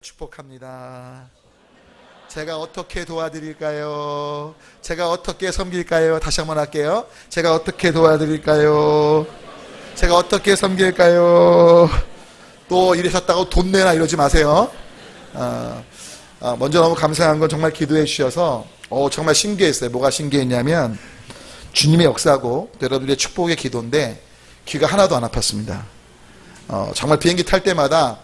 축복합니다. 제가 어떻게 도와드릴까요? 제가 어떻게 섬길까요? 다시 한번 할게요. 제가 어떻게 도와드릴까요? 제가 어떻게 섬길까요? 또 이러셨다고 돈 내나 이러지 마세요. 먼저 너무 감사한 건 정말 기도해 주셔서 정말 신기했어요. 뭐가 신기했냐면 주님의 역사고 여러분들의 축복의 기도인데 귀가 하나도 안 아팠습니다. 정말 비행기 탈 때마다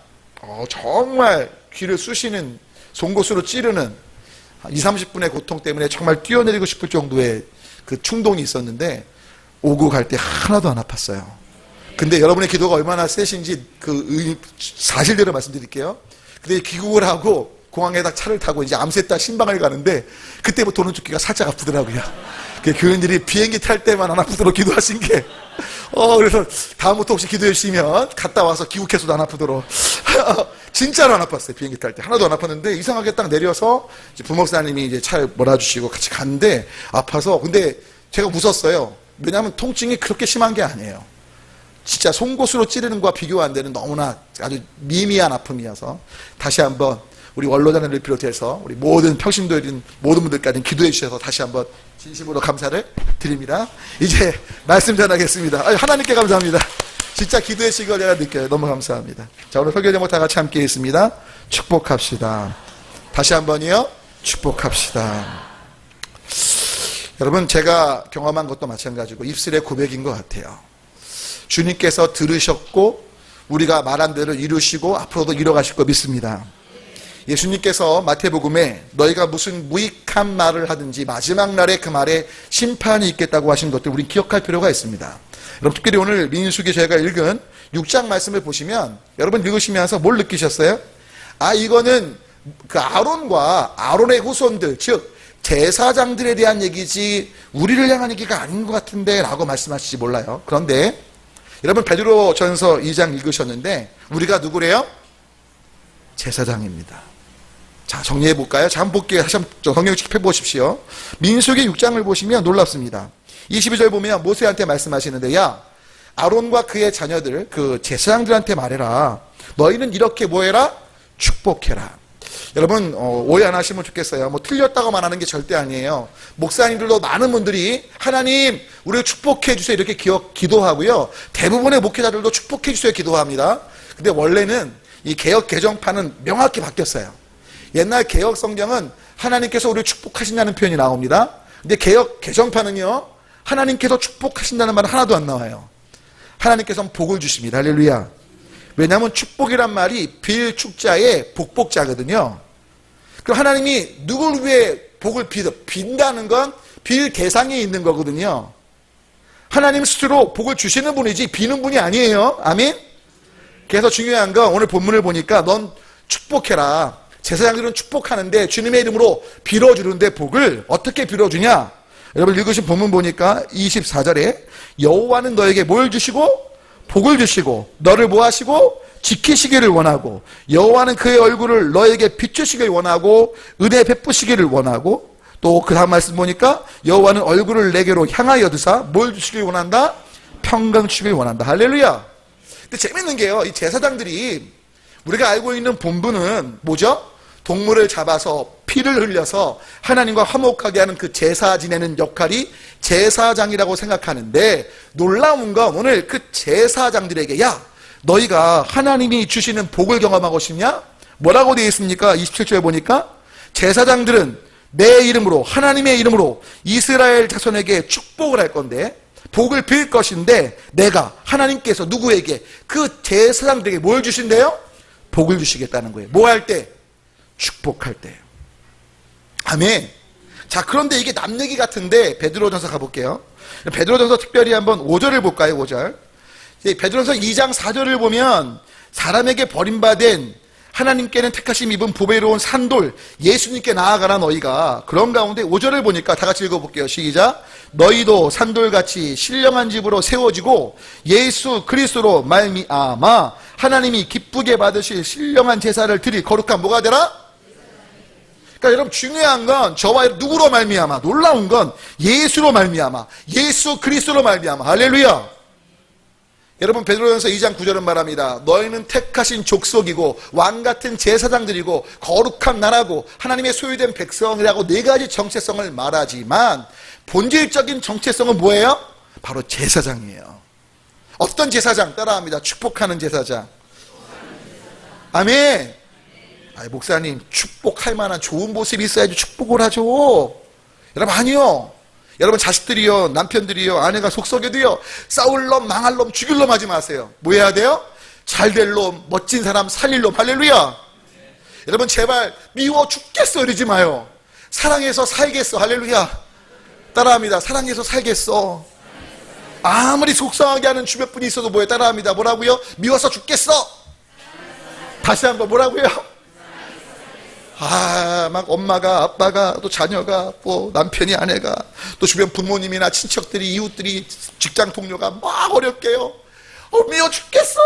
정말 귀를 쑤시는 송곳으로 찌르는 20-30분의 고통 때문에 정말 뛰어내리고 싶을 정도의 그 충동이 있었는데 오고 갈 때 하나도 안 아팠어요. 근데 여러분의 기도가 얼마나 세신지 그 사실대로 말씀드릴게요. 근데 귀국을 하고 공항에다 차를 타고 이제 암스테르담 신방을 가는데 그때부터는 귀가 살짝 아프더라고요. 교인들이 비행기 탈 때만 안 아프도록 기도하신 게 그래서 다음부터 혹시 기도해 주시면 갔다 와서 귀국해서도 안 아프도록 진짜로 안 아팠어요. 비행기 탈 때 하나도 안 아팠는데 이상하게 딱 내려서 이제 부목사님이 이제 차를 몰아주시고 같이 갔는데 아파서 근데 제가 웃었어요. 왜냐하면 통증이 그렇게 심한 게 아니에요. 진짜 송곳으로 찌르는 것과 비교 안 되는 너무나 아주 미미한 아픔이어서 다시 한번 우리 원로자님을 비롯해서 우리 모든 평신도인 모든 분들까지 기도해 주셔서 다시 한번 진심으로 감사를 드립니다. 이제 말씀 전하겠습니다. 하나님께 감사합니다. 진짜 기도의 시간을 제가 느껴요. 너무 감사합니다. 자, 오늘 설교 제목 다 같이 함께 있습니다. 축복합시다. 다시 한번요. 축복합시다. 여러분, 제가 경험한 것도 마찬가지고 입술의 고백인 것 같아요. 주님께서 들으셨고 우리가 말한 대로 이루시고 앞으로도 이뤄가실 거 믿습니다. 예수님께서 마태복음에 너희가 무슨 무익한 말을 하든지 마지막 날에 그 말에 심판이 있겠다고 하신 것들 우린 기억할 필요가 있습니다. 여러분, 특별히 오늘 민수기 저희가 읽은 6장 말씀을 보시면 여러분 읽으시면서 뭘 느끼셨어요? 이거는 그 아론과 아론의 후손들, 즉 제사장들에 대한 얘기지 우리를 향한 얘기가 아닌 것 같은데 라고 말씀하실지 몰라요. 그런데 여러분, 베드로 전서 2장 읽으셨는데 우리가 누구래요? 제사장입니다. 자, 정리해 볼까요? 자, 한번 볼게요. 다시 한번 성경 짚어 보십시오. 민수기 6장을 보시면 놀랍습니다. 22절 보면 모세한테 말씀하시는데, 야, 아론과 그의 자녀들, 그 제사장들한테 말해라. 너희는 이렇게 뭐 해라? 축복해라. 여러분, 오해 안 하시면 좋겠어요. 뭐 틀렸다고만 하는 게 절대 아니에요. 목사님들도 많은 분들이 하나님 우리를 축복해 주세요 이렇게 기도하고요. 대부분의 목회자들도 축복해 주세요 기도합니다. 근데 원래는 이 개역 개정판은 명확히 바뀌었어요. 옛날 개역 성경은 하나님께서 우리를 축복하신다는 표현이 나옵니다. 근데 개역 개정판은요, 하나님께서 축복하신다는 말은 하나도 안 나와요. 하나님께서는 복을 주십니다. 할렐루야. 왜냐하면 축복이란 말이 빌축자의 복복자거든요. 그럼 하나님이 누굴 위해 복을 빈다는 건 빌 대상에 있는 거거든요. 하나님 스스로 복을 주시는 분이지 비는 분이 아니에요. 아멘? 그래서 중요한 건 오늘 본문을 보니까 넌 축복해라. 제사장들은 축복하는데 주님의 이름으로 빌어주는데 복을 어떻게 빌어주냐? 여러분 읽으신 본문 보니까 24절에 여호와는 너에게 뭘 주시고? 복을 주시고 너를 뭐 하시고? 지키시기를 원하고 여호와는 그의 얼굴을 너에게 비추시기를 원하고 은혜 베푸시기를 원하고 또 그 다음 말씀 보니까 여호와는 얼굴을 내게로 향하여 드사 뭘 주시길 원한다? 평강 주시길 원한다. 할렐루야. 근데 재밌는 게요, 이 제사장들이 우리가 알고 있는 본분은 뭐죠? 동물을 잡아서 피를 흘려서 하나님과 화목하게 하는 그 제사 지내는 역할이 제사장이라고 생각하는데 놀라운 건 오늘 그 제사장들에게 야, 너희가 하나님이 주시는 복을 경험하고 싶냐? 뭐라고 되어 있습니까? 27절에 보니까 제사장들은 내 이름으로 하나님의 이름으로 이스라엘 자손에게 축복을 할 건데 복을 빌 것인데 내가 하나님께서 누구에게 그 제사장들에게 뭘 주신대요? 복을 주시겠다는 거예요. 뭐 할 때? 축복할 때. 아멘. 자, 그런데 이게 남 얘기 같은데 베드로전서 가볼게요. 베드로전서 특별히 한번 5절을 볼까요? 5절. 베드로전서 2장 4절을 보면 사람에게 버림받은 하나님께는 택하심 입은 보배로운 산돌 예수님께 나아가라 너희가. 그런 가운데 5절을 보니까 다 같이 읽어볼게요. 시작. 너희도 산돌같이 신령한 집으로 세워지고 예수 그리스도로 말미암아 하나님이 기쁘게 받으실 신령한 제사를 드릴 거룩한 뭐가 되라? 그러니까 여러분 중요한 건 저와 누구로 말미암아? 놀라운 건 예수로 말미암아, 예수 그리스도로 말미암아. 할렐루야. 여러분 베드로전서 2장 9절은 말합니다. 너희는 택하신 족속이고 왕같은 제사장들이고 거룩한 나라고 하나님의 소유된 백성이라고 네 가지 정체성을 말하지만 본질적인 정체성은 뭐예요? 바로 제사장이에요. 어떤 제사장? 따라합니다. 축복하는 제사장. 아멘. 아니, 목사님 축복할 만한 좋은 모습이 있어야지 축복을 하죠. 여러분 아니요. 여러분 자식들이요, 남편들이요, 아내가 속썩여도요, 싸울 놈, 망할 놈, 죽일 놈 하지 마세요. 뭐 해야 돼요? 잘될 놈, 멋진 사람 살릴 놈. 할렐루야. 여러분 제발 미워 죽겠어 이러지 마요. 사랑해서 살겠어. 할렐루야. 따라합니다. 사랑해서 살겠어. 아무리 속상하게 하는 주변 분이 있어도 뭐예요? 따라합니다. 뭐라고요? 미워서 죽겠어. 다시 한번 뭐라고요? 막 엄마가, 아빠가, 또 자녀가, 뭐 남편이, 아내가, 또 주변 부모님이나 친척들이, 이웃들이, 직장 동료가 막 어렵게요. 미워 죽겠어.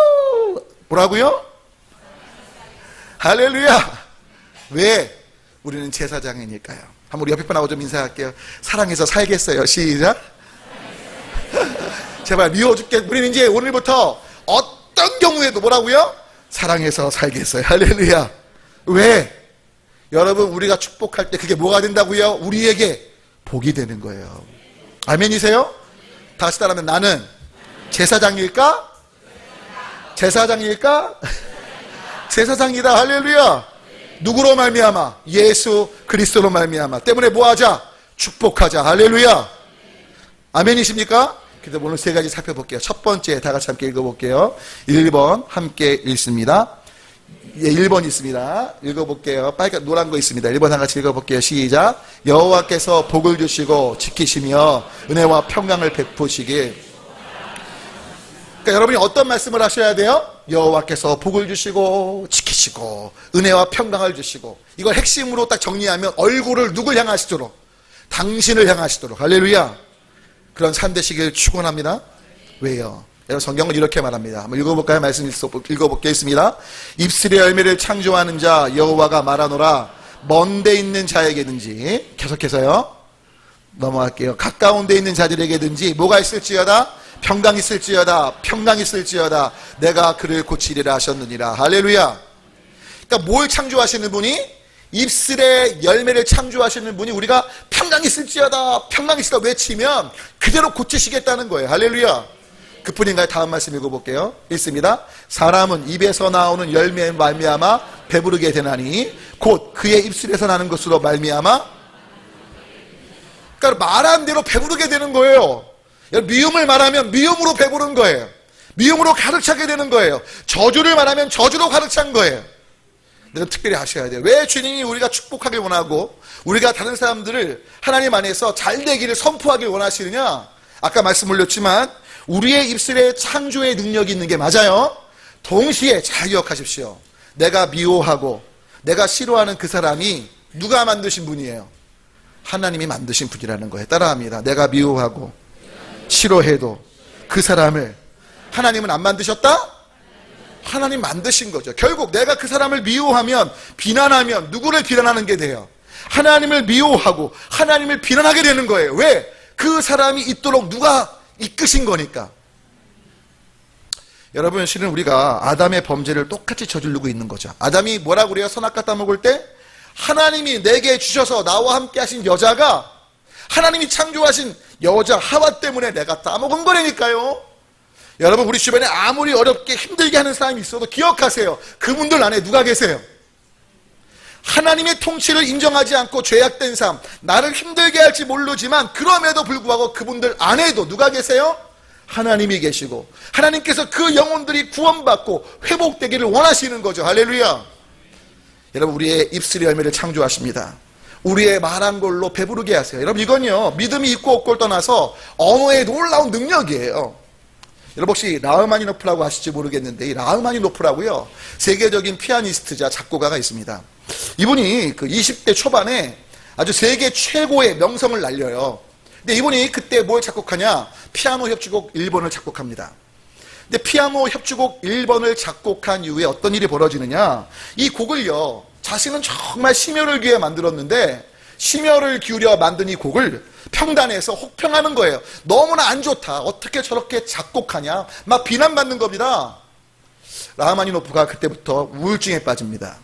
뭐라고요? 할렐루야. 왜? 우리는 제사장이니까요. 한번 우리 옆에 분하고 좀 인사할게요. 사랑해서 살겠어요. 시작. 제발 미워 죽겠. 우리는 이제 오늘부터 어떤 경우에도 뭐라고요? 사랑해서 살겠어요. 할렐루야. 왜? 여러분 우리가 축복할 때 그게 뭐가 된다고요? 우리에게 복이 되는 거예요. 아멘이세요? 다시 따라하면 나는 제사장일까? 제사장일까? 제사장이다. 할렐루야. 누구로 말미암아? 예수 그리스도로 말미암아. 때문에 뭐하자? 축복하자. 할렐루야. 아멘이십니까? 그래서 오늘 세 가지 살펴볼게요. 첫 번째 다 같이 함께 읽어볼게요. 1번 함께 읽습니다. 예, 1번 있습니다. 읽어볼게요. 빨간 노란 거 있습니다. 1번 다 같이 읽어볼게요. 시작. 여호와께서 복을 주시고 지키시며 은혜와 평강을 베푸시길. 그러니까 여러분이 어떤 말씀을 하셔야 돼요? 여호와께서 복을 주시고 지키시고 은혜와 평강을 주시고. 이걸 핵심으로 딱 정리하면 얼굴을 누굴 향하시도록? 당신을 향하시도록. 할렐루야. 그런 삶 되시길 축원합니다. 왜요? 여러분 성경은 이렇게 말합니다. 한번 읽어볼까요? 말씀 읽어보겠습니다. 입술의 열매를 창조하는 자 여호와가 말하노라. 먼데 있는 자에게든지 계속해서요. 넘어갈게요. 가까운 데 있는 자들에게든지 뭐가 있을지어다? 평강이 있을지어다. 평강이 있을지어다. 내가 그를 고치리라 하셨느니라. 할렐루야. 그러니까 뭘 창조하시는 분이? 입술의 열매를 창조하시는 분이 우리가 평강이 있을지어다. 평강이 있을지어다 외치면 그대로 고치시겠다는 거예요. 할렐루야. 그뿐인가요? 다음 말씀 읽어볼게요. 읽습니다. 사람은 입에서 나오는 열매에 말미암아 배부르게 되나니 곧 그의 입술에서 나는 것으로 말미암아. 그러니까 말한 대로 배부르게 되는 거예요. 미움을 말하면 미움으로 배부른 거예요. 미움으로 가득 차게 되는 거예요. 저주를 말하면 저주로 가득 찬 거예요. 여러분 특별히 아셔야 돼요. 왜 주님이 우리가 축복하길 원하고 우리가 다른 사람들을 하나님 안에서 잘 되기를 선포하길 원하시느냐? 아까 말씀 올렸지만 우리의 입술에 창조의 능력이 있는 게 맞아요. 동시에 잘 기억하십시오. 내가 미워하고 내가 싫어하는 그 사람이 누가 만드신 분이에요? 하나님이 만드신 분이라는 거예요. 따라합니다. 내가 미워하고 싫어해도 그 사람을 하나님은 안 만드셨다? 하나님 만드신 거죠. 결국 내가 그 사람을 미워하면 비난하면 누구를 비난하는 게 돼요? 하나님을 미워하고 하나님을 비난하게 되는 거예요. 왜? 그 사람이 있도록 누가 이끄신 거니까. 여러분 실은 우리가 아담의 범죄를 똑같이 저지르고 있는 거죠. 아담이 뭐라고 그래요? 선악과 따먹을 때 하나님이 내게 주셔서 나와 함께 하신 여자가 하나님이 창조하신 여자 하와 때문에 내가 따먹은 거라니까요. 여러분 우리 주변에 아무리 어렵게 힘들게 하는 사람이 있어도 기억하세요. 그분들 안에 누가 계세요? 하나님의 통치를 인정하지 않고 죄악된 삶, 나를 힘들게 할지 모르지만 그럼에도 불구하고 그분들 안에도 누가 계세요? 하나님이 계시고 하나님께서 그 영혼들이 구원받고 회복되기를 원하시는 거죠. 할렐루야. 여러분 우리의 입술의 열매를 창조하십니다. 우리의 말한 걸로 배부르게 하세요. 여러분 이건요 믿음이 있고 없고를 떠나서 언어의 놀라운 능력이에요. 여러분 혹시 라흐마니노프라고 아실지 모르겠는데 이 라흐마니노프라고요 세계적인 피아니스트자 작곡가가 있습니다. 이분이 그 20대 초반에 아주 세계 최고의 명성을 날려요. 근데 이분이 그때 뭘 작곡하냐? 피아노 협주곡 1번을 작곡합니다. 근데 피아노 협주곡 1번을 작곡한 이후에 어떤 일이 벌어지느냐? 이 곡을요 자신은 정말 심혈을 기울여 만들었는데 심혈을 기울여 만든 이 곡을 평단에서 혹평하는 거예요. 너무나 안 좋다. 어떻게 저렇게 작곡하냐. 막 비난받는 겁니다. 라흐마니노프가 그때부터 우울증에 빠집니다.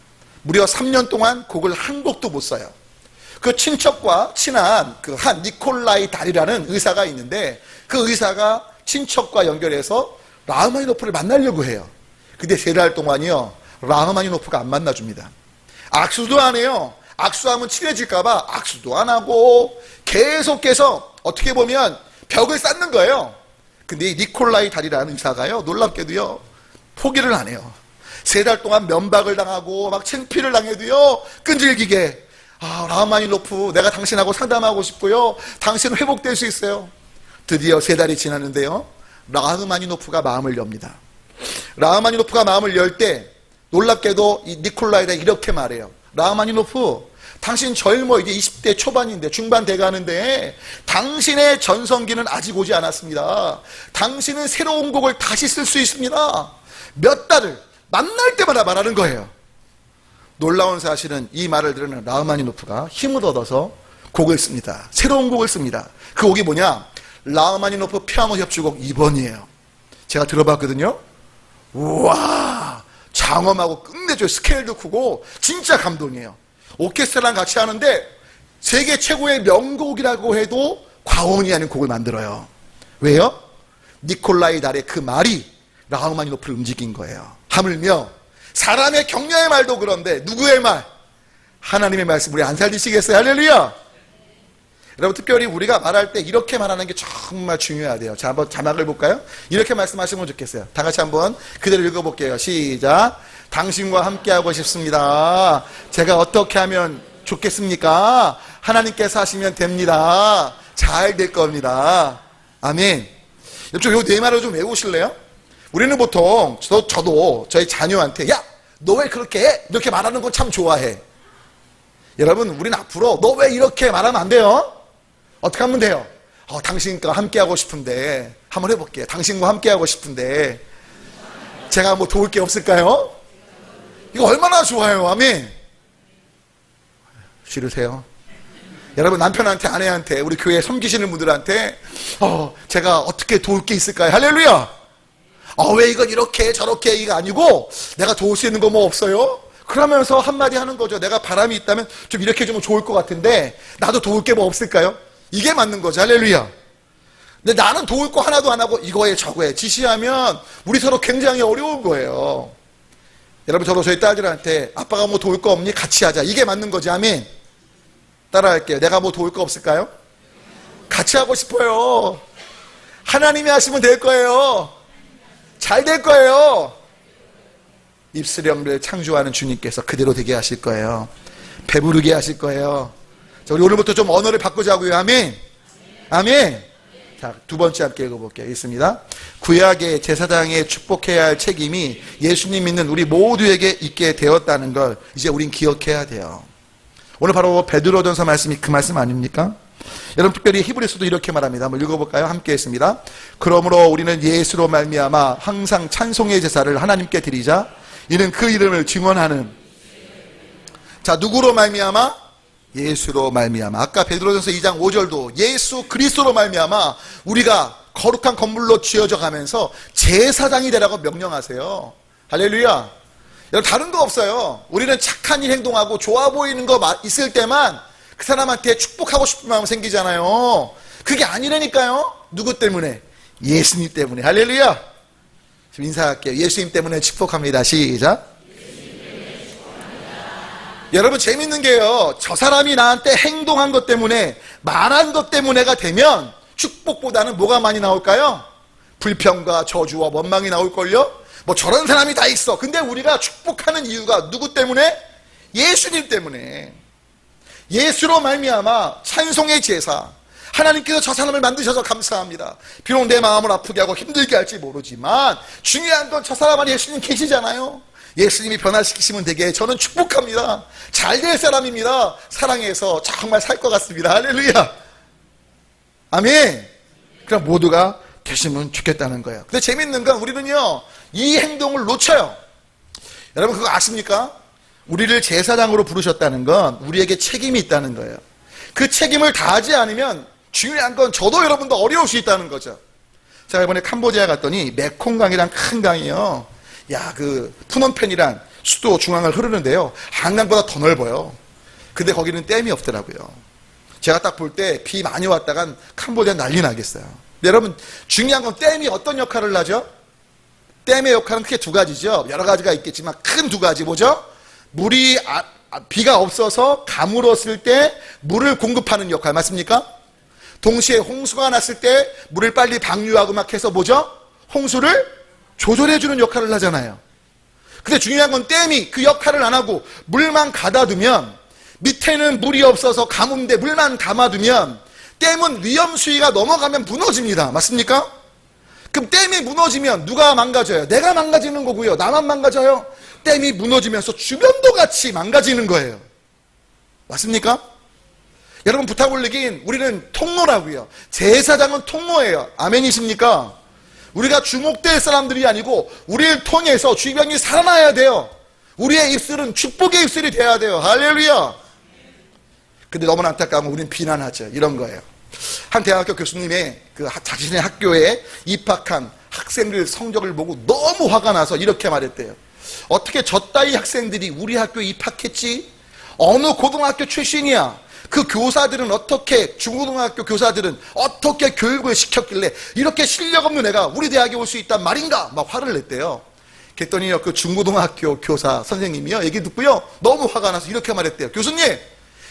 무려 3년 동안 곡을 한 곡도 못 써요. 그 친척과 친한 그 한 니콜라이 달이라는 의사가 있는데 그 의사가 친척과 연결해서 라흐마니노프를 만나려고 해요. 근데 3달 동안이요, 라흐마니노프가 안 만나줍니다. 악수도 안 해요. 악수하면 친해질까봐 악수도 안 하고 계속해서 어떻게 보면 벽을 쌓는 거예요. 근데 이 니콜라이 달이라는 의사가요, 놀랍게도요, 포기를 안 해요. 3달 동안 면박을 당하고 막 창피를 당해도요, 끈질기게, 라흐마니노프, 내가 당신하고 상담하고 싶고요, 당신은 회복될 수 있어요. 드디어 3달이 지났는데요, 라흐마니노프가 마음을 엽니다. 라흐마니노프가 마음을 열 때 놀랍게도 이 니콜라이가 이렇게 말해요. 라흐마니노프, 당신 젊어, 이제 20대 초반인데, 중반 돼가는데 당신의 전성기는 아직 오지 않았습니다. 당신은 새로운 곡을 다시 쓸 수 있습니다. 몇 달을 만날 때마다 말하는 거예요. 놀라운 사실은 이 말을 들으는 라흐마니노프가 힘을 얻어서 곡을 씁니다. 새로운 곡을 씁니다. 그 곡이 뭐냐? 라흐마니노프 피아노 협주곡 2번이에요. 제가 들어봤거든요. 우와, 장엄하고 끝내줘요. 스케일도 크고 진짜 감동이에요. 오케스트라랑 같이 하는데 세계 최고의 명곡이라고 해도 과언이 아닌 곡을 만들어요. 왜요? 니콜라이 달의 그 말이 라흐마니노프를 움직인 거예요. 하물며 사람의 격려의 말도 그런데 누구의 말? 하나님의 말씀 우리 안 살리시겠어요? 할렐루야! 여러분, 특별히 우리가 말할 때 이렇게 말하는 게 정말 중요하대요. 자, 한번 자막을 볼까요? 이렇게 말씀하시면 좋겠어요. 다 같이 한번 그대로 읽어볼게요. 시작. 당신과 함께하고 싶습니다. 제가 어떻게 하면 좋겠습니까? 하나님께서 하시면 됩니다. 잘 될 겁니다. 아멘. 좀 요 네 말을 좀 외우실래요? 우리는 보통 저도 저희 자녀한테 야, 너 왜 그렇게 해? 이렇게 말하는 건 참 좋아해. 여러분, 우리는 앞으로 너 왜 이렇게 말하면 안 돼요? 어떻게 하면 돼요? 당신과 함께하고 싶은데, 한번 해볼게요. 당신과 함께하고 싶은데 제가 뭐 도울 게 없을까요? 이거 얼마나 좋아요. 아멘. 싫으세요? 여러분, 남편한테, 아내한테, 우리 교회 섬기시는 분들한테 제가 어떻게 도울 게 있을까요? 할렐루야. 왜 이건 이렇게 저렇게 이거 아니고 내가 도울 수 있는 거 뭐 없어요? 그러면서 한마디 하는 거죠. 내가 바람이 있다면 좀 이렇게 해주면 좋을 것 같은데 나도 도울 게 뭐 없을까요? 이게 맞는 거죠. 할렐루야. 근데 나는 도울 거 하나도 안 하고 이거에 저거에 지시하면 우리 서로 굉장히 어려운 거예요. 여러분, 저도 저희 딸들한테 아빠가 뭐 도울 거 없니? 같이 하자. 이게 맞는 거지. 아멘. 따라할게요. 내가 뭐 도울 거 없을까요? 같이 하고 싶어요. 하나님이 하시면 될 거예요. 잘 될 거예요. 입스령을 창조하는 주님께서 그대로 되게 하실 거예요. 배부르게 하실 거예요. 자, 우리 오늘부터 좀 언어를 바꾸자고요. 아멘. 아멘. 자, 두 번째 함께 읽어볼게요. 있습니다. 구약의 제사장에 축복해야 할 책임이 예수님 믿는 우리 모두에게 있게 되었다는 걸 이제 우린 기억해야 돼요. 오늘 바로 베드로전서 말씀이 그 말씀 아닙니까? 여러분, 특별히 히브리서도 이렇게 말합니다. 한번 읽어볼까요? 함께 했습니다. 그러므로 우리는 예수로 말미암아 항상 찬송의 제사를 하나님께 드리자. 이는 그 이름을 증언하는. 자, 누구로 말미암아? 예수로 말미암아. 아까 베드로전서 2장 5절도 예수 그리스도로 말미암아 우리가 거룩한 건물로 지어져 가면서 제사장이 되라고 명령하세요. 할렐루야. 여러분, 다른 거 없어요. 우리는 착한 일 행동하고 좋아 보이는 거 있을 때만 그 사람한테 축복하고 싶은 마음 생기잖아요. 그게 아니라니까요. 누구 때문에? 예수님 때문에. 할렐루야. 지금 인사할게요. 예수님 때문에 축복합니다. 시작. 여러분, 재밌는 게요, 저 사람이 나한테 행동한 것 때문에, 말한 것 때문에가 되면 축복보다는 뭐가 많이 나올까요? 불평과 저주와 원망이 나올걸요? 뭐 저런 사람이 다 있어. 근데 우리가 축복하는 이유가 누구 때문에? 예수님 때문에. 예수로 말미암아 찬송의 제사. 하나님께서 저 사람을 만드셔서 감사합니다. 비록 내 마음을 아프게 하고 힘들게 할지 모르지만 중요한 건 저 사람 안에 예수님 계시잖아요. 예수님이 변화시키시면 되게 저는 축복합니다. 잘 될 사람입니다. 사랑해서 정말 살 것 같습니다. 할렐루야. 아멘. 그럼 모두가 되시면 좋겠다는 거예요. 근데 재밌는 건 우리는요, 이 행동을 놓쳐요. 여러분, 그거 아십니까? 우리를 제사장으로 부르셨다는 건 우리에게 책임이 있다는 거예요. 그 책임을 다하지 않으면 중요한 건 저도 여러분도 어려울 수 있다는 거죠. 제가 이번에 캄보디아 갔더니 메콩강이란 큰 강이요. 야, 그 푸놈펜이란 수도 중앙을 흐르는데요. 한강보다 더 넓어요. 근데 거기는 댐이 없더라고요. 제가 딱 볼 때 비 많이 왔다간 캄보디아 난리 나겠어요. 여러분, 중요한 건 댐이 어떤 역할을 하죠? 댐의 역할은 크게 두 가지죠. 여러 가지가 있겠지만 큰 두 가지 뭐죠? 물이 비가 없어서 가물었을 때 물을 공급하는 역할 맞습니까? 동시에 홍수가 났을 때 물을 빨리 방류하고 막 해서 뭐죠? 홍수를 조절해주는 역할을 하잖아요. 근데 중요한 건 댐이 그 역할을 안 하고 물만 가다두면, 밑에는 물이 없어서 가문데 물만 감아두면 댐은 위험 수위가 넘어가면 무너집니다. 맞습니까? 그럼 댐이 무너지면 누가 망가져요? 내가 망가지는 거고요. 나만 망가져요? 댐이 무너지면서 주변도 같이 망가지는 거예요. 맞습니까? 여러분, 부탁 올리긴 우리는 통로라고요. 제사장은 통로예요. 아멘이십니까? 우리가 주목될 사람들이 아니고 우리를 통해서 주변이 살아나야 돼요. 우리의 입술은 축복의 입술이 돼야 돼요. 할렐루야. 근데 너무나 안타까운 건 우리는 비난하죠. 이런 거예요. 한 대학교 교수님의 그 자신의 학교에 입학한 학생들 성적을 보고 너무 화가 나서 이렇게 말했대요. 어떻게 저 따위 학생들이 우리 학교에 입학했지? 어느 고등학교 출신이야? 그 교사들은 어떻게, 중고등학교 교사들은 어떻게 교육을 시켰길래 이렇게 실력 없는 애가 우리 대학에 올 수 있단 말인가? 막 화를 냈대요. 그랬더니요, 그 중고등학교 교사 선생님이요, 얘기 듣고요, 너무 화가 나서 이렇게 말했대요. 교수님,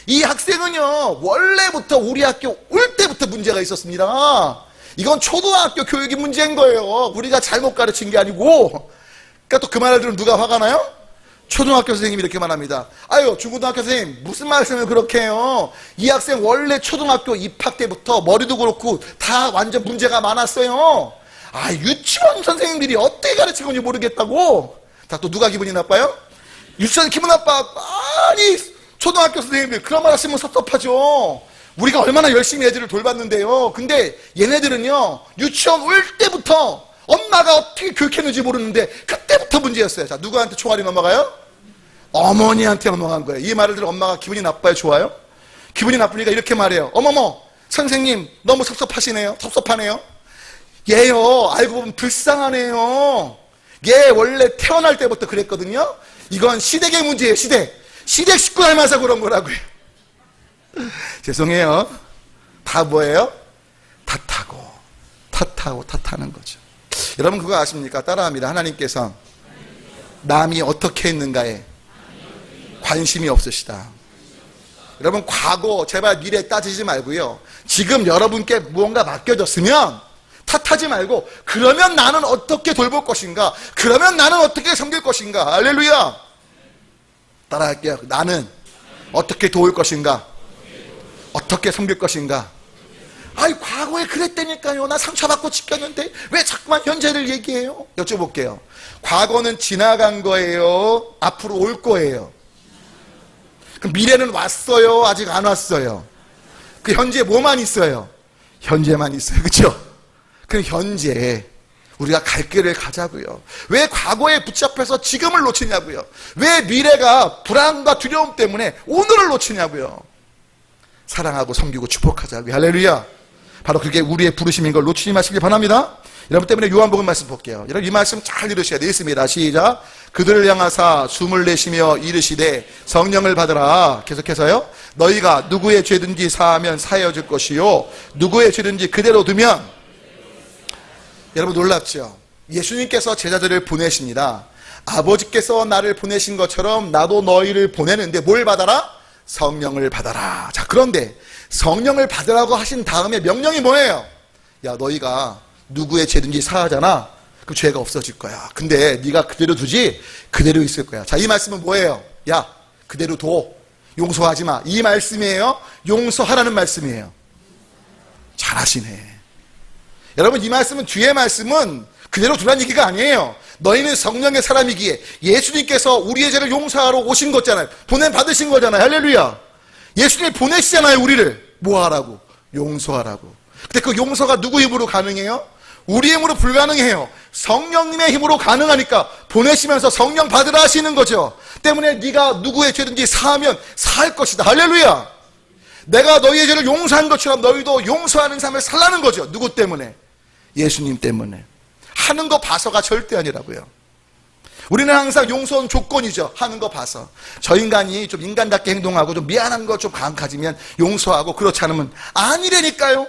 이 학생은요, 원래부터 우리 학교 올 때부터 문제가 있었습니다. 이건 초등학교 교육이 문제인 거예요. 우리가 잘못 가르친 게 아니고. 그러니까 또 그 말을 들으면 누가 화가 나요? 초등학교 선생님이 이렇게 말합니다. 아유, 중고등학교 선생님, 무슨 말씀을 그렇게 해요? 이 학생 원래 초등학교 입학 때부터 머리도 그렇고 다 완전 문제가 많았어요. 아, 유치원 선생님들이 어떻게 가르친 건지 모르겠다고. 자, 또 누가 기분이 나빠요? 유치원 기분 나빠. 아니, 초등학교 선생님들 그런 말 하시면 섭섭하죠. 우리가 얼마나 열심히 애들을 돌봤는데요. 근데 얘네들은요, 유치원 올 때부터 엄마가 어떻게 교육했는지 모르는데 그때부터 문제였어요. 자, 누구한테 총알이 넘어가요? 어머니한테 넘어간 거예요. 이 말을 들어 엄마가 기분이 나빠요? 좋아요? 기분이 나쁘니까 이렇게 말해요. 어머머, 선생님 너무 섭섭하시네요. 섭섭하네요. 얘요, 알고 보면 불쌍하네요. 얘 원래 태어날 때부터 그랬거든요. 이건 시댁의 문제예요. 시댁 식구 닮아서 그런 거라고요. 죄송해요. 다 뭐예요? 탓하는 거죠. 여러분 그거 아십니까? 따라합니다. 하나님께서 남이 어떻게 했는가에 관심이 없으시다. 여러분, 과거 제발 미래 따지지 말고요, 지금 여러분께 무언가 맡겨졌으면 탓하지 말고, 그러면 나는 어떻게 돌볼 것인가, 그러면 나는 어떻게 섬길 것인가. 할렐루야. 따라할게요. 나는 어떻게 도울 것인가, 어떻게 섬길 것인가. 아이, 과거에 그랬다니까요. 나 상처받고 지켰는데 왜 자꾸만 현재를 얘기해요? 여쭤볼게요. 과거는 지나간 거예요? 앞으로 올 거예요? 그럼 미래는 왔어요? 아직 안 왔어요? 그 현재 뭐만 있어요? 현재만 있어요. 그렇죠? 그럼 현재 우리가 갈 길을 가자고요. 왜 과거에 붙잡혀서 지금을 놓치냐고요. 왜 미래가 불안과 두려움 때문에 오늘을 놓치냐고요. 사랑하고 섬기고 축복하자고요. 할렐루야. 바로 그게 우리의 부르심인 걸 놓치지 마시길 바랍니다. 여러분 때문에 요한복음 말씀 볼게요. 여러분 이 말씀 잘 들으셔야 돼. 있습니다. 시작. 그들을 향하사 숨을 내쉬며 이르시되 성령을 받으라. 계속해서요. 너희가 누구의 죄든지 사하면 사하여질 것이요 누구의 죄든지 그대로 두면. 여러분 놀랍죠? 예수님께서 제자들을 보내십니다. 아버지께서 나를 보내신 것처럼 나도 너희를 보내는데 뭘 받아라? 성령을 받아라. 자, 그런데 성령을 받으라고 하신 다음에 명령이 뭐예요? 야, 너희가 누구의 죄든지 사하잖아. 그럼 죄가 없어질 거야. 근데 네가 그대로 두지 그대로 있을 거야. 자, 이 말씀은 뭐예요? 야, 그대로 둬. 용서하지 마. 이 말씀이에요? 용서하라는 말씀이에요? 잘하시네. 여러분 이 말씀은, 뒤에 말씀은 그대로 두라는 얘기가 아니에요. 너희는 성령의 사람이기에 예수님께서 우리의 죄를 용서하러 오신 거잖아요. 보냄받으신 거잖아요. 할렐루야. 예수님이 보내시잖아요. 우리를 뭐 하라고? 용서하라고. 근데 그 용서가 누구 힘으로 가능해요? 우리 힘으로 불가능해요. 성령님의 힘으로 가능하니까 보내시면서 성령 받으라 하시는 거죠. 때문에 네가 누구의 죄든지 사하면 사할 것이다. 할렐루야. 내가 너희의 죄를 용서한 것처럼 너희도 용서하는 삶을 살라는 거죠. 누구 때문에? 예수님 때문에. 하는 거 봐서가 절대 아니라고요. 우리는 항상 용서는 조건이죠. 하는 거 봐서. 저 인간이 좀 인간답게 행동하고 좀 미안한 거 좀 가지면 용서하고, 그렇지 않으면 아니라니까요.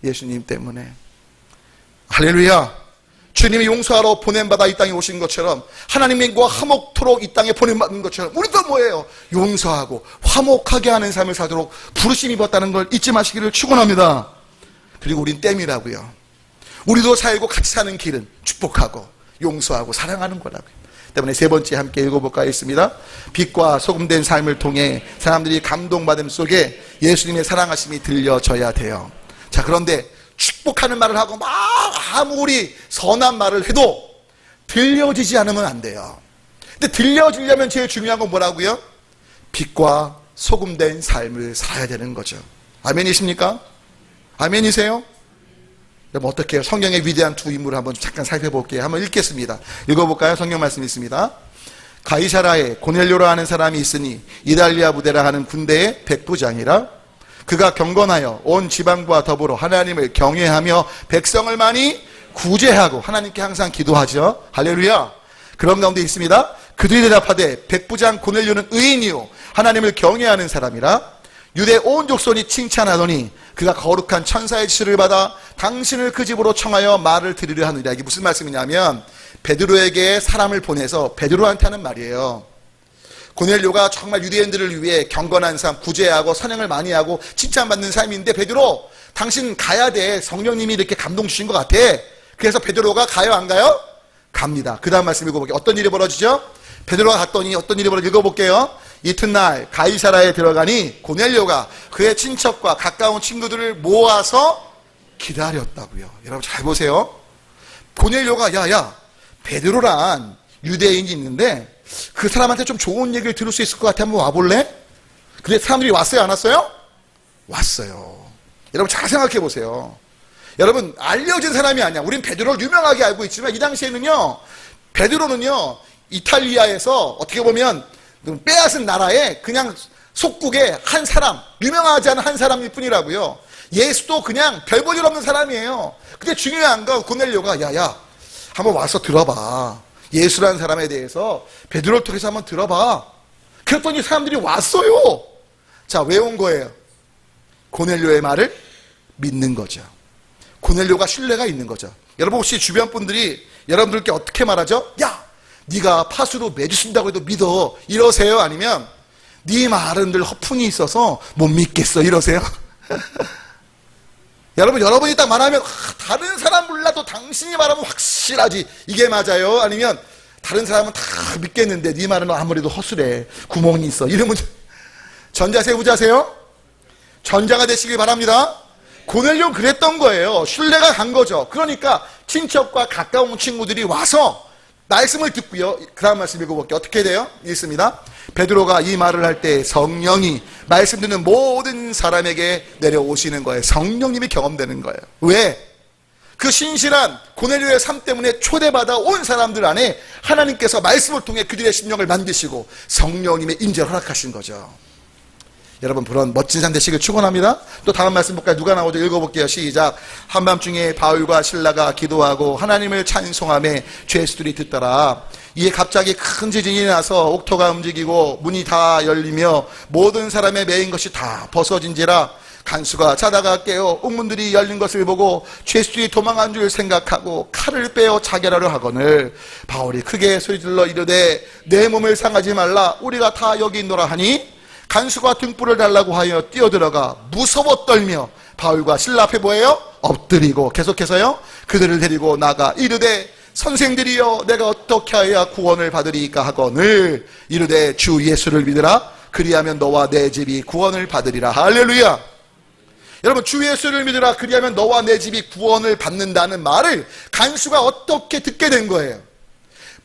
예수님 때문에. 할렐루야. 주님이 용서하러 보냄받아 이 땅에 오신 것처럼, 하나님과 화목토록 이 땅에 보냄받는 것처럼 우리도 뭐예요? 용서하고 화목하게 하는 삶을 살도록 부르심이 입었다는 걸 잊지 마시기를 축원합니다. 그리고 우린 땜이라고요. 우리도 살고 같이 사는 길은 축복하고 용서하고 사랑하는 거라고요. 때문에 세 번째 함께 읽어볼까 했습니다. 빛과 소금된 삶을 통해 사람들이 감동받음 속에 예수님의 사랑하심이 들려져야 돼요. 자, 그런데 축복하는 말을 하고 막 아무리 선한 말을 해도 들려지지 않으면 안 돼요. 근데 들려지려면 제일 중요한 건 뭐라고요? 빛과 소금된 삶을 살아야 되는 거죠. 아멘이십니까? 아멘이세요? 여러분 어떻게 해요? 성경의 위대한 두 인물을 한번 잠깐 살펴볼게요. 한번 읽겠습니다. 읽어볼까요? 성경 말씀 있습니다. 가이사라에 고넬료라 하는 사람이 있으니 이달리아 부대라 하는 군대의 백부장이라. 그가 경건하여 온 지방과 더불어 하나님을 경외하며 백성을 많이 구제하고, 하나님께 항상 기도하죠. 할렐루야. 그런 가운데 있습니다. 그들이 대답하되 백부장 고넬료는 의인이요 하나님을 경외하는 사람이라. 유대 온 족속이 칭찬하더니 그가 거룩한 천사의 지시를 받아 당신을 그 집으로 청하여 말을 들으려 하느니라. 이게 무슨 말씀이냐면 베드로에게 사람을 보내서 베드로한테 하는 말이에요. 고넬료가 정말 유대인들을 위해 경건한 삶, 구제하고 선행을 많이 하고 칭찬받는 삶인데, 베드로 당신 가야 돼. 성령님이 이렇게 감동 주신 것 같아. 그래서 베드로가 가요 안 가요? 갑니다. 그 다음 말씀 읽어볼게요. 어떤 일이 벌어지죠? 베드로가 갔더니 어떤 일이 벌어지죠? 읽어볼게요. 이튿날 가이사라에 들어가니 고넬료가 그의 친척과 가까운 친구들을 모아서 기다렸다고요. 여러분 잘 보세요. 고넬료가 야 베드로란 유대인이 있는데 그 사람한테 좀 좋은 얘기를 들을 수 있을 것 같아. 한번 와볼래? 근데 사람들이 왔어요 안 왔어요? 왔어요. 여러분 잘 생각해 보세요. 여러분 알려진 사람이 아니야. 우린 베드로를 유명하게 알고 있지만 이 당시에는요, 베드로는요 이탈리아에서 어떻게 보면 빼앗은 나라의 그냥 속국의 한 사람, 유명하지 않은 한 사람일 뿐이라고요. 예수도 그냥 별 볼 일 없는 사람이에요. 근데 중요한 건 고넬료가 야 한번 와서 들어봐. 예수라는 사람에 대해서 베드로를 통해서 한번 들어봐. 그랬더니 사람들이 왔어요. 자, 왜 온 거예요? 고넬료의 말을 믿는 거죠. 고넬료가 신뢰가 있는 거죠. 여러분 혹시 주변 분들이 여러분들께 어떻게 말하죠? 야, 네가 파수로 매주 쓴다고 해도 믿어 이러세요? 아니면 네 말은 늘 허풍이 있어서 못 믿겠어 이러세요? 여러분이 딱 말하면 다른 사람 몰라도 당신이 말하면 확실하지 이게 맞아요? 아니면 다른 사람은 다 믿겠는데 네 말은 아무래도 허술해, 구멍이 있어 이러면 전자세요 후자세요? 전자가 되시길 바랍니다. 고넬료는 그랬던 거예요. 신뢰가 간 거죠. 그러니까 친척과 가까운 친구들이 와서 말씀을 듣고요. 그 다음 말씀 읽어볼게요. 어떻게 돼요? 읽습니다. 베드로가 이 말을 할 때 성령이 말씀 듣는 모든 사람에게 내려오시는 거예요. 성령님이 경험되는 거예요. 왜? 그 신실한 고넬료의 삶 때문에 초대받아 온 사람들 안에 하나님께서 말씀을 통해 그들의 심령을 만드시고 성령님의 임재를 허락하신 거죠. 여러분 그런 멋진 삶 되시길 축원합니다. 또 다음 말씀 볼까요? 누가 나오죠? 읽어볼게요. 시작. 한밤중에 바울과 실라가 기도하고 하나님을 찬송하며 죄수들이 듣더라. 이에 갑자기 큰 지진이 나서 옥토가 움직이고 문이 다 열리며 모든 사람의 매인 것이 다 벗어진지라. 간수가 자다가 깨어 옥문들이 열린 것을 보고 죄수들이 도망한 줄 생각하고 칼을 빼어 자결하려 하거늘 바울이 크게 소리질러 이르되 내 몸을 상하지 말라. 우리가 다 여기 있노라 하니 간수가 등불을 달라고 하여 뛰어들어가 무서워 떨며 바울과 실라 앞에 뭐예요? 엎드리고 계속해서요 그들을 데리고 나가 이르되 선생들이여 내가 어떻게 하여야 구원을 받으리까 하거늘 이르되 주 예수를 믿으라. 그리하면 너와 내 집이 구원을 받으리라. 할렐루야. 여러분 주 예수를 믿으라. 그리하면 너와 내 집이 구원을 받는다는 말을 간수가 어떻게 듣게 된 거예요?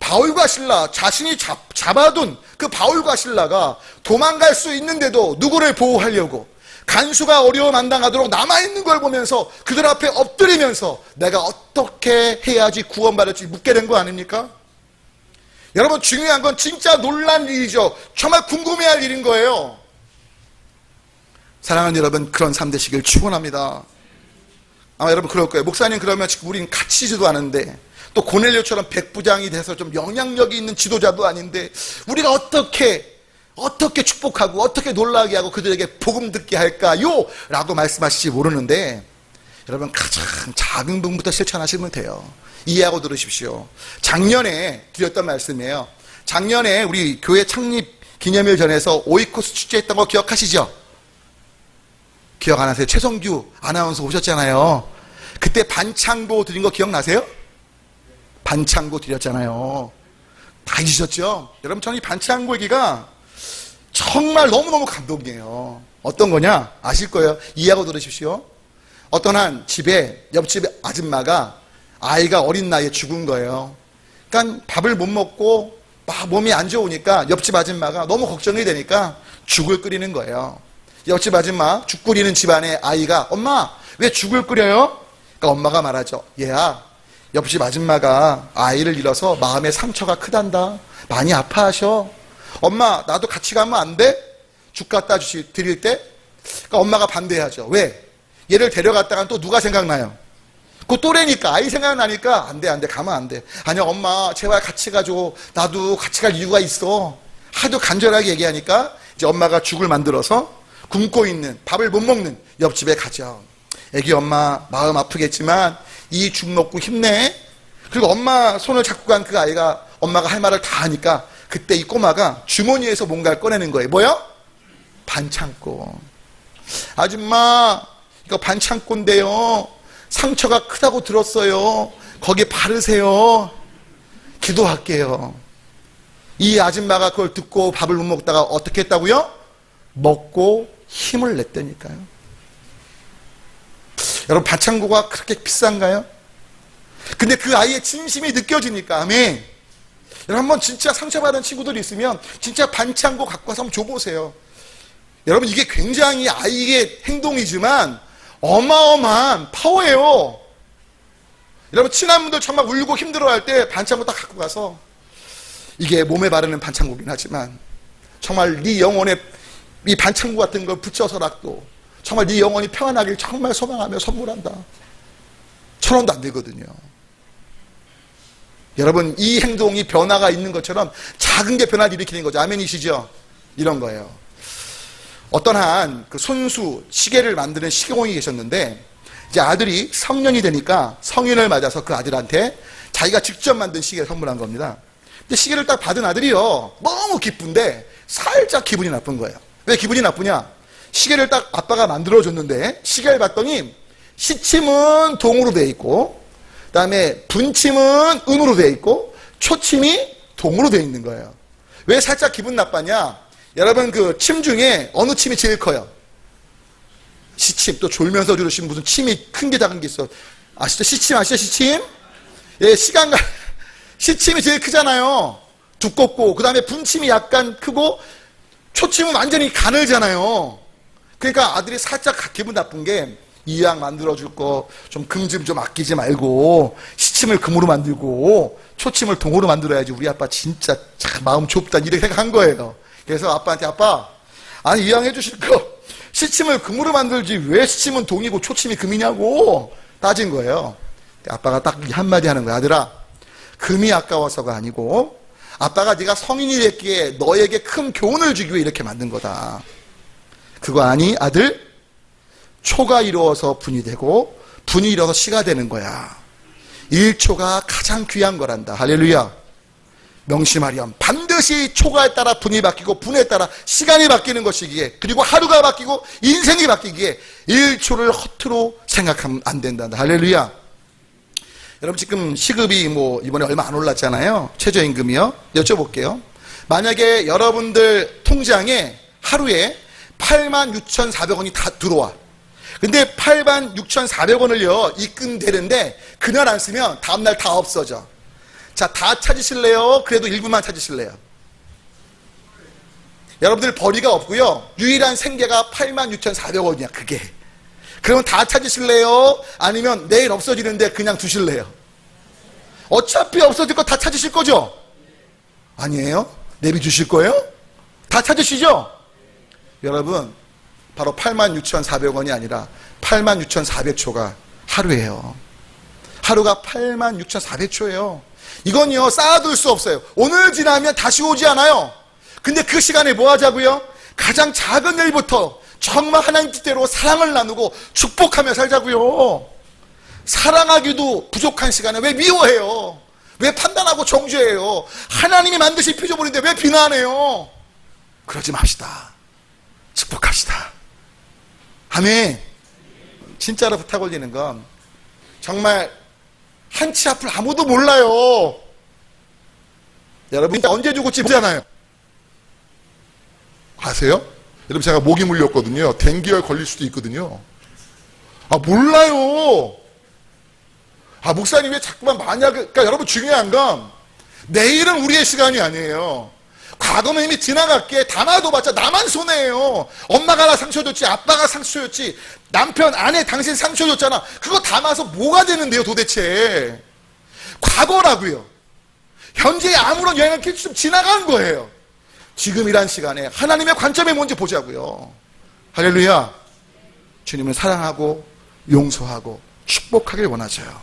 바울과 실라, 자신이 잡아둔 그 바울과 실라가 도망갈 수 있는데도 누구를 보호하려고 간수가 어려움 안 당하도록 남아있는 걸 보면서 그들 앞에 엎드리면서 내가 어떻게 해야지 구원받을지 묻게 된 거 아닙니까? 여러분 중요한 건 진짜 놀란 일이죠. 정말 궁금해할 일인 거예요. 사랑하는 여러분, 그런 삶 되시길 축원합니다. 아마 여러분 그럴 거예요. 목사님, 그러면 지금 우리는 갇히지도 않은데, 또 고넬료처럼 백부장이 돼서 좀 영향력이 있는 지도자도 아닌데, 우리가 어떻게 축복하고 어떻게 놀라게 하고 그들에게 복음 듣게 할까요? 라고 말씀하실지 모르는데, 여러분 가장 작은 부분부터 실천하시면 돼요. 이해하고 들으십시오. 작년에 드렸던 말씀이에요. 작년에 우리 교회 창립 기념일 전에서 오이코스 축제했던 거 기억하시죠? 기억 안 하세요? 최성규 아나운서 오셨잖아요. 그때 반창고 드린 거 기억나세요? 반창고 드렸잖아요. 다 잊으셨죠? 여러분, 저는 이 반창고 얘기가 정말 너무너무 감동이에요. 어떤 거냐? 아실 거예요. 이해하고 들으십시오. 어떤 한 집에, 옆집 아줌마가 아이가 어린 나이에 죽은 거예요. 그러니까 밥을 못 먹고 막 몸이 안 좋으니까 옆집 아줌마가 너무 걱정이 되니까 죽을 끓이는 거예요. 옆집 아줌마, 죽 끓이는 집안의 아이가, 엄마, 왜 죽을 끓여요? 그러니까 엄마가 말하죠. 얘야, 옆집 아줌마가 아이를 잃어서 마음의 상처가 크단다. 많이 아파하셔. 엄마, 나도 같이 가면 안 돼? 죽 갖다 드릴 때? 그러니까 엄마가 반대하죠. 왜? 얘를 데려갔다가 또 누가 생각나요? 그 또래니까, 아이 생각나니까, 안 돼, 가면 안 돼. 아니야, 엄마, 제발 같이 가줘. 나도 같이 갈 이유가 있어. 하도 간절하게 얘기하니까, 이제 엄마가 죽을 만들어서 굶고 있는, 밥을 못 먹는 옆집에 가죠. 애기 엄마, 마음 아프겠지만, 이 죽 먹고 힘내. 그리고 엄마 손을 잡고 간 그 아이가 엄마가 할 말을 다 하니까, 그때 이 꼬마가 주머니에서 뭔가를 꺼내는 거예요. 뭐요? 반창고. 아줌마, 이거 반창고인데요. 상처가 크다고 들었어요. 거기 바르세요. 기도할게요. 이 아줌마가 그걸 듣고 밥을 못 먹다가 어떻게 했다고요? 먹고 힘을 냈다니까요. 여러분, 반창고가 그렇게 비싼가요? 근데 그 아이의 진심이 느껴지니까, 아멘. 여러분, 한번 진짜 상처받은 친구들이 있으면 진짜 반창고 갖고 와서 한번 줘보세요. 여러분, 이게 굉장히 아이의 행동이지만 어마어마한 파워예요. 여러분, 친한 분들 정말 울고 힘들어할 때 반창고 딱 갖고 가서, 이게 몸에 바르는 반창고긴 하지만 정말 네 영혼에 이 반창고 같은 걸 붙여서라도 정말 네 영혼이 평안하길 정말 소망하며 선물한다. 1,000원도 안 되거든요. 여러분, 이 행동이 변화가 있는 것처럼 작은 게 변화를 일으키는 거죠. 아멘이시죠? 이런 거예요. 어떤 한 그 손수 시계를 만드는 시공이 계셨는데, 이제 아들이 성년이 되니까 성인을 맞아서 그 아들한테 자기가 직접 만든 시계를 선물한 겁니다. 근데 시계를 딱 받은 아들이요, 너무 기쁜데 살짝 기분이 나쁜 거예요. 왜 기분이 나쁘냐? 시계를 딱 아빠가 만들어줬는데 시계를 봤더니 시침은 동으로 되어 있고, 그 다음에 분침은 은으로 되어 있고, 초침이 동으로 되어 있는 거예요. 왜 살짝 기분 나빴냐? 여러분, 그 침 중에 어느 침이 제일 커요? 시침. 또 졸면서 들으시면 무슨 침이 큰 게 작은 게 있어. 아시죠? 시침 아시죠? 시침? 예, 시침이 제일 크잖아요. 두껍고, 그 다음에 분침이 약간 크고, 초침은 완전히 가늘잖아요. 그러니까 아들이 살짝 기분 나쁜 게, 이왕 만들어줄 거 좀 금 좀 아끼지 말고 시침을 금으로 만들고 초침을 동으로 만들어야지. 우리 아빠 진짜 참 마음 좁다, 이렇게 생각한 거예요. 그래서 아빠한테, 아빠, 아니 이왕 해주실 거 시침을 금으로 만들지 왜 시침은 동이고 초침이 금이냐고 따진 거예요. 아빠가 딱 한마디 하는 거야. 아들아, 금이 아까워서가 아니고 아빠가 네가 성인이 됐기에 너에게 큰 교훈을 주기 위해 이렇게 만든 거다. 그거 아니 아들? 초가 이루어서 분이 되고 분이 이루어서 시가 되는 거야. 1초가 가장 귀한 거란다. 할렐루야. 명심하렴. 반드시 초가에 따라 분이 바뀌고 분에 따라 시간이 바뀌는 것이기에, 그리고 하루가 바뀌고 인생이 바뀌기에 1초를 허투루 생각하면 안 된다. 할렐루야. 여러분, 지금 시급이 이번에 얼마 안 올랐잖아요. 최저임금이요. 여쭤볼게요. 만약에 여러분들 통장에 하루에 86,400원이 다 들어와. 근데 86,400원을요 입금되는데 그날 안 쓰면 다음날 다 없어져. 자, 다 찾으실래요? 그래도 일부만 찾으실래요? 여러분들 벌이가 없고요, 유일한 생계가 86,400원이야 그게. 그러면 다 찾으실래요? 아니면 내일 없어지는데 그냥 두실래요? 어차피 없어질 거 다 찾으실 거죠? 아니에요? 내비 주실 거예요? 다 찾으시죠? 여러분, 바로 86,400원이 아니라 86,400초가 하루예요. 하루가 86,400초예요. 이건요, 쌓아둘 수 없어요. 오늘 지나면 다시 오지 않아요. 근데 그 시간에 뭐 하자고요? 가장 작은 일부터 정말 하나님 뜻대로 사랑을 나누고 축복하며 살자고요. 사랑하기도 부족한 시간에 왜 미워해요? 왜 판단하고 정죄해요? 하나님이 만드신 피조물인데 왜 비난해요? 그러지 맙시다. 축복합시다. 아멘. 진짜로 부탁 올리는 건 정말 한치 앞을 아무도 몰라요. 여러분 언제 죽을지 모르잖아요. 아세요? 여러분 제가 모기 물렸거든요. 댕기열 걸릴 수도 있거든요. 몰라요. 목사님 왜 자꾸만 그러니까 여러분 중요한 건 내일은 우리의 시간이 아니에요. 과거는 이미 지나갔기에 담아둬봤자 나만 손해예요. 엄마가 나 상처 줬지, 아빠가 상처 줬지, 남편, 아내, 당신 상처 줬잖아. 그거 담아서 뭐가 되는데요 도대체. 과거라고요. 현재에 아무런 영향을 끼치면 지나간 거예요. 지금이란 시간에 하나님의 관점이 뭔지 보자고요. 할렐루야. 주님을 사랑하고 용서하고 축복하길 원하셔요.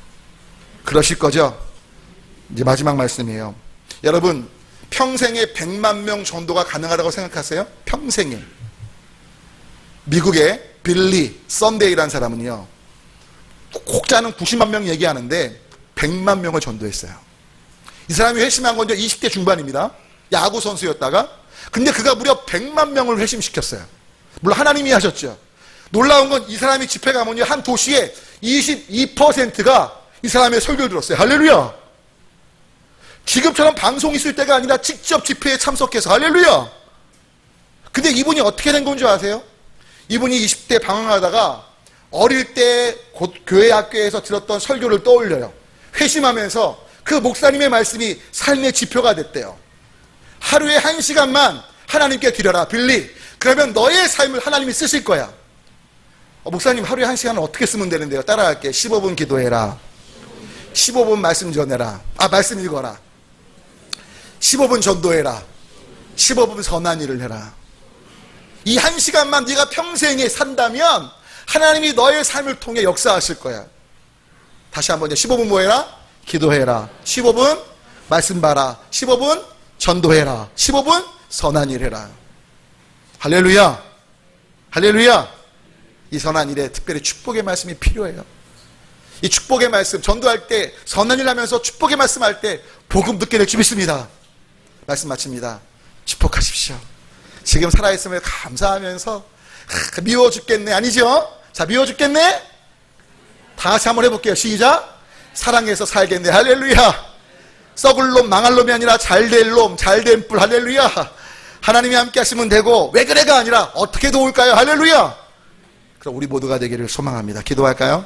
그러실 거죠? 이제 마지막 말씀이에요. 여러분 평생에 100만 명 전도가 가능하다고 생각하세요? 평생에. 미국의 빌리 썬데이라는 사람은요, 혹자는 90만 명 얘기하는데 100만 명을 전도했어요. 이 사람이 회심한 건 20대 중반입니다. 야구 선수였다가. 근데 그가 무려 100만 명을 회심시켰어요. 물론 하나님이 하셨죠. 놀라운 건 이 사람이 집회 가면요, 한 도시에 22%가 이 사람의 설교를 들었어요. 할렐루야. 지금처럼 방송이 있을 때가 아니라 직접 집회에 참석해서 할렐루야. 근데 이분이 어떻게 된 건 줄 아세요? 이분이 20대 방황하다가 어릴 때 교회 학교에서 들었던 설교를 떠올려요. 회심하면서 그 목사님의 말씀이 삶의 지표가 됐대요. 하루에 1시간만 하나님께 드려라 빌리. 그러면 너의 삶을 하나님이 쓰실 거야. 목사님 하루에 1시간을 어떻게 쓰면 되는데요? 따라할게. 15분 기도해라. 15분 말씀 전해라. 말씀 읽어라. 15분 전도해라. 15분 선한 일을 해라. 이 1시간만 네가 평생에 산다면 하나님이 너의 삶을 통해 역사하실 거야. 다시 한번 15분 뭐 해라? 기도해라. 15분 말씀 봐라. 15분 전도해라. 15분 선한 일 해라. 할렐루야. 할렐루야. 이 선한 일에 특별히 축복의 말씀이 필요해요. 이 축복의 말씀, 전도할 때 선한 일 하면서 축복의 말씀할 때 복음 듣게 될 줄 믿습니다. 말씀 마칩니다. 축복하십시오. 지금 살아있음을 감사하면서 미워 죽겠네. 아니죠? 자, 미워 죽겠네? 다 같이 한번 해볼게요. 시작. 사랑해서 살겠네. 할렐루야. 썩을 놈 망할 놈이 아니라 잘될 놈 잘된 뿔. 할렐루야. 하나님이 함께 하시면 되고 왜 그래가 아니라 어떻게 도울까요? 할렐루야. 그럼 우리 모두가 되기를 소망합니다. 기도할까요?